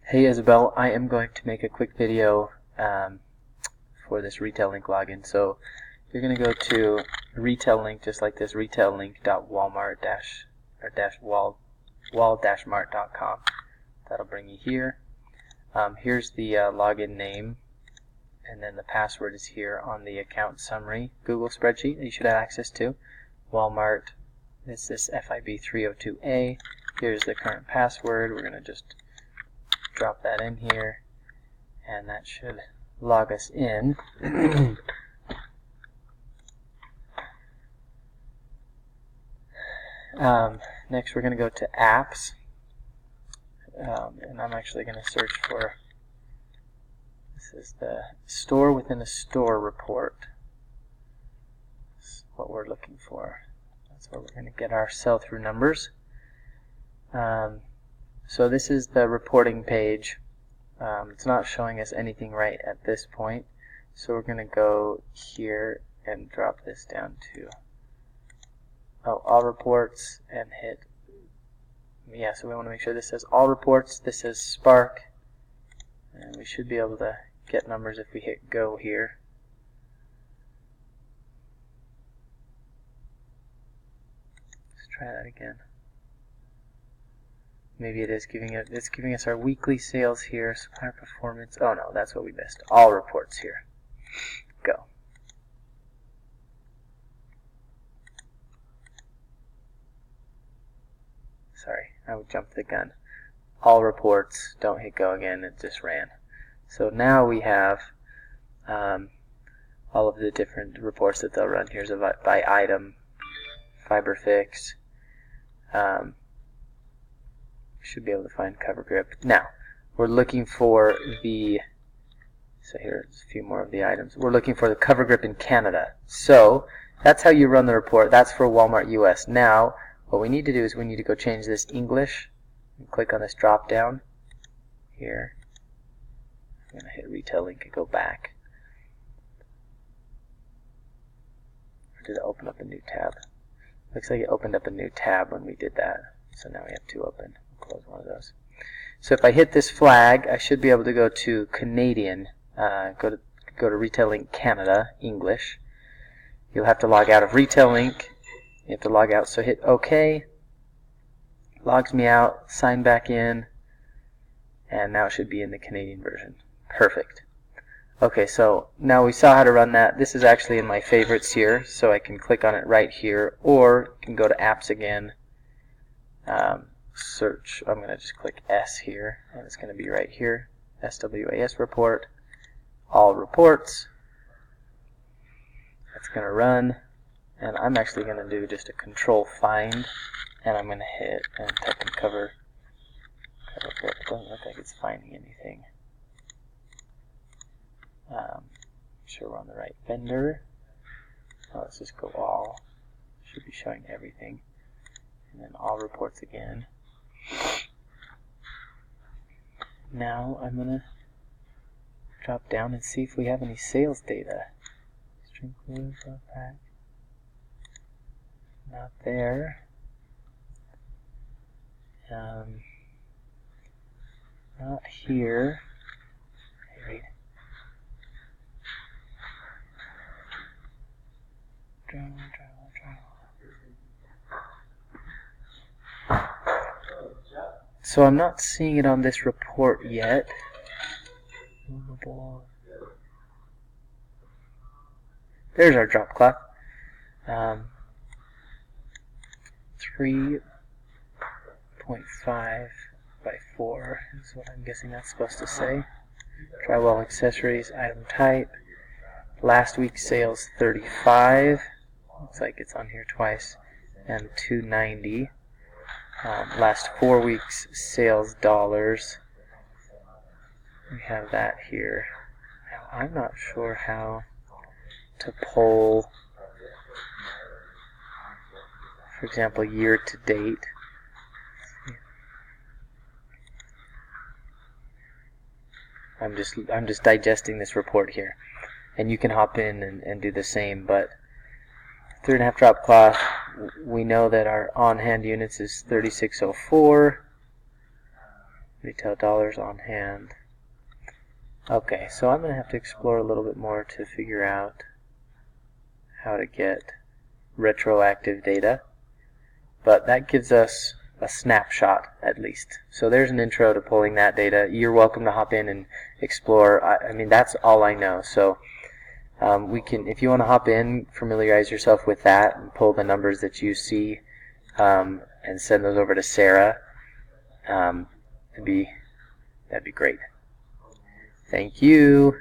Hey Isabel, I am going to make a quick video for this retail link login. So you're going to go to retail link, just like this, retaillink.walmart-wall-mart.com. That'll bring you here. Here's the login name, and then the password is here on the account summary Google spreadsheet that you should have access to. Walmart, it's this FIB302A. Here's the current password. We're going to just drop that in here, and that should log us in. Next we're going to go to apps, and I'm actually going to search for, this is the store within a store report. That's what we're looking for. That's where we're going to get our sell-through numbers. So this is the reporting page. It's not showing us anything right at this point, so we're going to go here and drop this down to all reports and hit, so we want to make sure this says all reports, this says Spark, and we should be able to get numbers if we hit go here. Let's try that again. Maybe it is giving us our weekly sales here, supplier performance. Oh no, that's what we missed. All reports here. Go. Sorry, I would jump the gun. All reports, don't hit go again, it just ran. So now we have all of the different reports that they'll run. Here's a by item, fiber fix. Should be able to find CoverGrip. Now, we're looking for the, so here's a few more of the items. We're looking for the CoverGrip in Canada. So, that's how you run the report. That's for Walmart US. Now, what we need to do is we need to go change this English, and click on this drop down here. I'm going to hit retail link and go back. Or did it open up a new tab? Looks like it opened up a new tab when we did that. So now we have two open. Close one of those. So if I hit this flag, I should be able to go to Canadian, go to Retail Link Canada, English. You'll have to log out of Retail Link. You have to log out, so hit OK. Logs me out, sign back in, and now it should be in the Canadian version. Perfect. Okay, so now we saw how to run that. This is actually in my favorites here, so I can click on it right here, or you can go to apps again. Search, I'm going to just click S here, and it's going to be right here, SWAS report, all reports. That's going to run, and I'm actually going to do just a control find, and I'm going to hit and type in CoverGrip. It doesn't look like it's finding anything. Sure we're on the right vendor. Let's just go all. Should be showing everything. And then all reports again. Now I'm going to drop down and see if we have any sales data. String clues, pack. Not there. Not here. Hey, wait. Draw. So I'm not seeing it on this report yet. There's our drop cloth. 3.5 by 4 is what I'm guessing that's supposed to say. Drywall accessories, item type. Last week's sales 35. Looks like it's on here twice. And 290. Last 4 weeks sales dollars. We have that here. Now, I'm not sure how to pull, for example, year to date. I'm just digesting this report here, and you can hop in and do the same. But 3.5 drop cloth, we know that our on-hand units is 3604. Retail dollars on hand. Okay, so I'm going to have to explore a little bit more to figure out how to get retroactive data. But that gives us a snapshot at least. So there's an intro to pulling that data. You're welcome to hop in and explore. I mean, that's all I know. So we can, if you want to hop in, familiarize yourself with that and pull the numbers that you see and send those over to Sarah. That'd be great. Thank you.